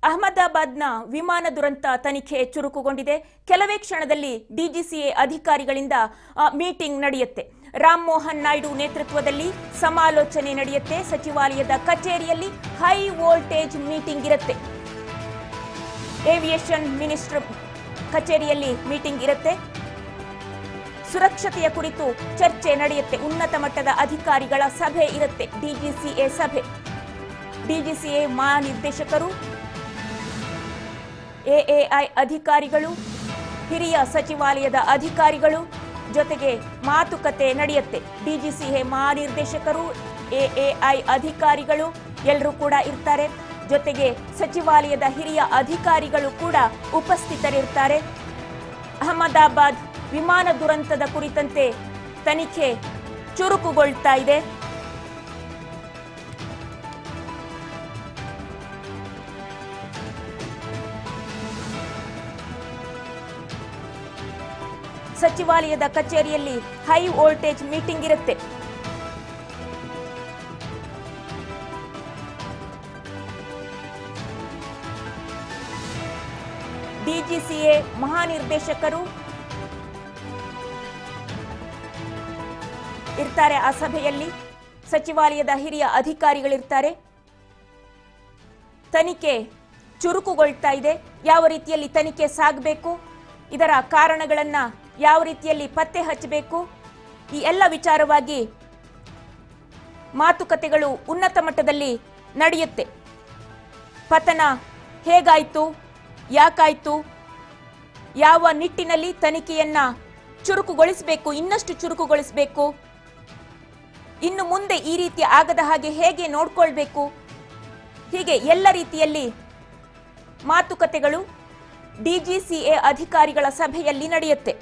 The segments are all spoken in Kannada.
ಅಹಮದಾಬಾದ್ನ ವಿಮಾನ ದುರಂತ ತನಿಖೆ ಚುರುಕುಗೊಂಡಿದೆ. ಕೆಲವೇ ಕ್ಷಣದಲ್ಲಿ ಡಿಜಿಸಿಎ ಅಧಿಕಾರಿಗಳಿಂದ ಮೀಟಿಂಗ್ ನಡೆಯುತ್ತೆ. ರಾಮ್ ಮೋಹನ್ ನಾಯ್ಡು ನೇತೃತ್ವದಲ್ಲಿ ಸಮಾಲೋಚನೆ ನಡೆಯುತ್ತೆ. ಸಚಿವಾಲಯದ ಕಚೇರಿಯಲ್ಲಿ ಹೈ ವೋಲ್ಟೇಜ್ ಮೀಟಿಂಗ್ ಇರುತ್ತೆ. ಏವಿಯೇಷನ್ ಮಿನಿಸ್ಟರ್ ಕಚೇರಿಯಲ್ಲಿ ಮೀಟಿಂಗ್ ಇರುತ್ತೆ. ಸುರಕ್ಷತೆಯ ಕುರಿತು ಚರ್ಚೆ ನಡೆಯುತ್ತೆ. ಉನ್ನತ ಮಟ್ಟದ ಅಧಿಕಾರಿಗಳ ಸಭೆ ಇರುತ್ತೆ. ಡಿಜಿಸಿಎ ಸಭೆ, ಡಿಜಿಸಿಎ ಮಹಾನಿರ್ದೇಶಕರು, ಎಎಐ ಅಧಿಕಾರಿಗಳು, ಹಿರಿಯ ಸಚಿವಾಲಯದ ಅಧಿಕಾರಿಗಳು ಜೊತೆಗೆ ಮಾತುಕತೆ ನಡೆಯುತ್ತೆ. ಡಿಜಿಸಿಎ ಮಹಾನಿರ್ದೇಶಕರು, ಎಎಐ ಅಧಿಕಾರಿಗಳು ಎಲ್ಲರೂ ಕೂಡ ಇರ್ತಾರೆ. ಜೊತೆಗೆ ಸಚಿವಾಲಯದ ಹಿರಿಯ ಅಧಿಕಾರಿಗಳು ಕೂಡ ಉಪಸ್ಥಿತರಿರ್ತಾರೆ. ಅಹಮದಾಬಾದ್ ವಿಮಾನ ದುರಂತದ ಕುರಿತಂತೆ ತನಿಖೆ ಚುರುಕುಗೊಳ್ತಾ ಇದೆ. ಸಚಿವಾಲಯದ ಕಚೇರಿಯಲ್ಲಿ ಹೈ ವೋಲ್ಟೇಜ್ ಮೀಟಿಂಗ್ ಇರುತ್ತೆ. ಡಿಜಿಸಿಎ ಮಹಾನಿರ್ದೇಶಕರು ಇರ್ತಾರೆ. ಆ ಸಭೆಯಲ್ಲಿ ಸಚಿವಾಲಯದ ಹಿರಿಯ ಅಧಿಕಾರಿಗಳಿರ್ತಾರೆ. ತನಿಖೆ ಚುರುಕುಗೊಳ್ತಾ ಇದೆ. ಯಾವ ರೀತಿಯಲ್ಲಿ ತನಿಖೆ ಸಾಗಬೇಕು, ಇದರ ಕಾರಣಗಳನ್ನ ಯಾವ ರೀತಿಯಲ್ಲಿ ಪತ್ತೆ ಹಚ್ಚಬೇಕು, ಈ ಎಲ್ಲ ವಿಚಾರವಾಗಿ ಮಾತುಕತೆಗಳು ಉನ್ನತ ಮಟ್ಟದಲ್ಲಿ ನಡೆಯುತ್ತೆ. ಪತನ ಹೇಗಾಯ್ತು, ಯಾಕಾಯ್ತು, ಯಾವ ನಿಟ್ಟಿನಲ್ಲಿ ತನಿಖೆಯನ್ನ ಚುರುಕುಗೊಳಿಸಬೇಕು, ಇನ್ನಷ್ಟು ಚುರುಕುಗೊಳಿಸಬೇಕು, ಇನ್ನು ಮುಂದೆ ಈ ರೀತಿ ಆಗದ ಹಾಗೆ ಹೇಗೆ ನೋಡ್ಕೊಳ್ಬೇಕು, ಹೀಗೆ ಎಲ್ಲ ರೀತಿಯಲ್ಲಿ ಮಾತುಕತೆಗಳು ಡಿಜಿಸಿಎ ಅಧಿಕಾರಿಗಳ ಸಭೆಯಲ್ಲಿ ನಡೆಯುತ್ತೆ.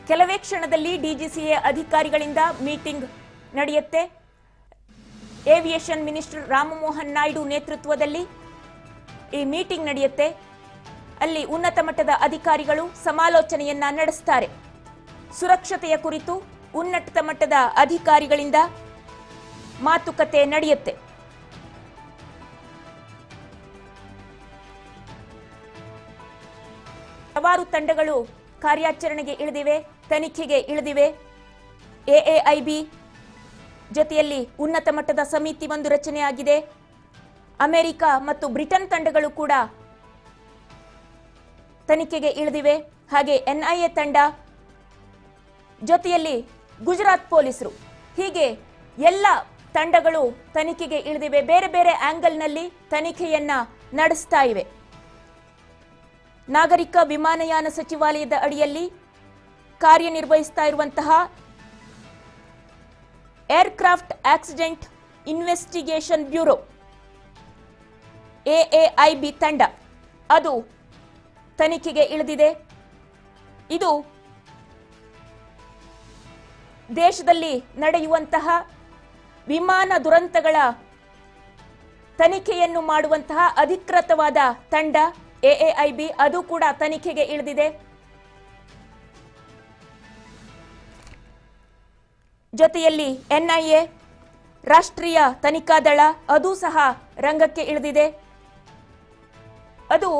ಕೆಲವೇ ಕ್ಷಣದಲ್ಲಿ ಡಿಜಿಸಿಎ ಅಧಿಕಾರಿಗಳಿಂದ ಮೀಟಿಂಗ್ ನಡೆಯುತ್ತೆ. ಏವಿಯೇಷನ್ ಮಿನಿಸ್ಟರ್ ರಾಮ್ ಮೋಹನ್ ನಾಯ್ಡು ನೇತೃತ್ವದಲ್ಲಿ ಈ ಮೀಟಿಂಗ್ ನಡೆಯುತ್ತೆ. ಅಲ್ಲಿ ಉನ್ನತ ಮಟ್ಟದ ಅಧಿಕಾರಿಗಳು ಸಮಾಲೋಚನೆಯನ್ನ ನಡೆಸ್ತಾರೆ. ಸುರಕ್ಷತೆಯ ಕುರಿತು ಉನ್ನತ ಮಟ್ಟದ ಅಧಿಕಾರಿಗಳಿಂದ ಮಾತುಕತೆ ನಡೆಯುತ್ತೆ. ಹಲವಾರು ತಂಡಗಳು ಕಾರ್ಯಾಚರಣೆಗೆ ಇಳಿದಿವೆ, ತನಿಖೆಗೆ ಇಳಿದಿವೆ. ಎಎಐಬಿ ಜೊತೆಯಲ್ಲಿ ಉನ್ನತ ಮಟ್ಟದ ಸಮಿತಿ ಒಂದು ರಚನೆಯಾಗಿದೆ. ಅಮೆರಿಕ ಮತ್ತು ಬ್ರಿಟನ್ ತಂಡಗಳು ಕೂಡ ತನಿಖೆಗೆ ಇಳಿದಿವೆ. ಹಾಗೆ ಎನ್ಐಎ ತಂಡ ಜೊತೆಯಲ್ಲಿ ಗುಜರಾತ್ ಪೊಲೀಸರು, ಹೀಗೆ ಎಲ್ಲ ತಂಡಗಳು ತನಿಖೆಗೆ ಇಳಿದಿವೆ. ಬೇರೆ ಬೇರೆ ಆಂಗಲ್ನಲ್ಲಿ ತನಿಖೆಯನ್ನ ನಡೆಸ್ತಾ ಇವೆ. ನಾಗರಿಕ ವಿಮಾನಯಾನ ಸಚಿವಾಲಯದ ಅಡಿಯಲ್ಲಿ ಕಾರ್ಯನಿರ್ವಹಿಸ್ತಾ ಇರುವಂತಹ ಏರ್ಕ್ರಾಫ್ಟ್ ಆಕ್ಸಿಡೆಂಟ್ ಇನ್ವೆಸ್ಟಿಗೇಷನ್ ಬ್ಯೂರೋ ಎಎಐಬಿ ತಂಡ ಅದು ತನಿಖೆಗೆ ಇಳಿದಿದೆ. ಇದು ದೇಶದಲ್ಲಿ ನಡೆಯುವಂತಹ ವಿಮಾನ ದುರಂತಗಳ ತನಿಖೆಯನ್ನು ಮಾಡುವಂತಹ ಅಧಿಕೃತವಾದ ತಂಡ ಎಎಐಬಿ, ಅದು ಕೂಡ ತನಿಖೆಗೆ ಇಳಿದಿದೆ. ಜೊತೆಯಲ್ಲಿ ಎನ್ಐಎ, ರಾಷ್ಟ್ರೀಯ ತನಿಖಾ ದಳ ಅದು ಸಹ ರಂಗಕ್ಕೆ ಇಳಿದಿದೆ. ಅದು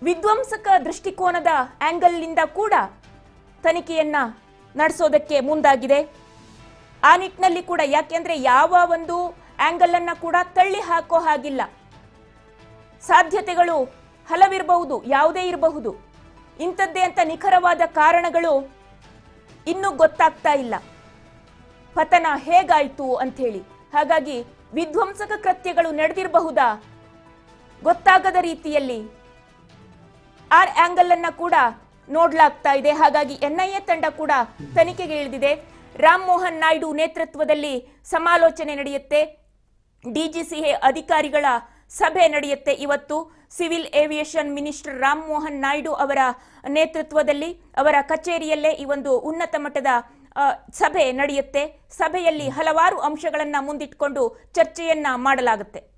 ವಿಧ್ವಂಸಕ ದೃಷ್ಟಿಕೋನದ ಆಂಗಲ್ನಿಂದ ಕೂಡ ತನಿಖೆಯನ್ನ ನಡೆಸೋದಕ್ಕೆ ಮುಂದಾಗಿದೆ. ಆ ನಿಟ್ಟಿನಲ್ಲಿ ಕೂಡ, ಯಾಕೆಂದ್ರೆ ಯಾವ ಒಂದು ಆಂಗಲ್ ಅನ್ನ ಕೂಡ ತಳ್ಳಿ ಹಾಕೋ ಹಾಗಿಲ್ಲ. ಸಾಧ್ಯತೆಗಳು ಹಲವಿರಬಹುದು, ಯಾವುದೇ ಇರಬಹುದು. ಇಂಥದ್ದೇ ಅಂತ ನಿಖರವಾದ ಕಾರಣಗಳು ಇನ್ನೂ ಗೊತ್ತಾಗ್ತಾ ಇಲ್ಲ. ಪತನ ಹೇಗಾಯ್ತು ಅಂತ ಹೇಳಿ. ಹಾಗಾಗಿ ವಿಧ್ವಂಸಕ ಕೃತ್ಯಗಳು ನಡೆದಿರಬಹುದಾ ಗೊತ್ತಾಗದ ರೀತಿಯಲ್ಲಿ ಆ ಆಂಗಲ್ ಅನ್ನ ಕೂಡ ನೋಡ್ಲಾಗ್ತಾ ಇದೆ. ಹಾಗಾಗಿ ಎನ್ಐಎ ತಂಡ ಕೂಡ ತನಿಖೆಗೆ ಇಳಿದಿದೆ. ರಾಮ್ ಮೋಹನ್ ನಾಯ್ಡು ನೇತೃತ್ವದಲ್ಲಿ ಸಮಾಲೋಚನೆ ನಡೆಯುತ್ತೆ. ಡಿಜಿಸಿಎ ಅಧಿಕಾರಿಗಳ ಸಭೆ ನಡೆಯುತ್ತೆ ಇವತ್ತು. Civil aviation minister Ram Mohan Naidu ಅವರ ನೇತೃತ್ವದಲ್ಲಿ ಅವರ ಕಚೇರಿಯಲ್ಲೇ ಈ ಒಂದು ಉನ್ನತ ಮಟ್ಟದ ಸಭೆ ನಡೆಯುತ್ತೆ. ಸಭೆಯಲ್ಲಿ ಹಲವಾರು ಅಂಶಗಳನ್ನ ಮುಂದಿಟ್ಕೊಂಡು ಚರ್ಚೆಯನ್ನ ಮಾಡಲಾಗುತ್ತೆ.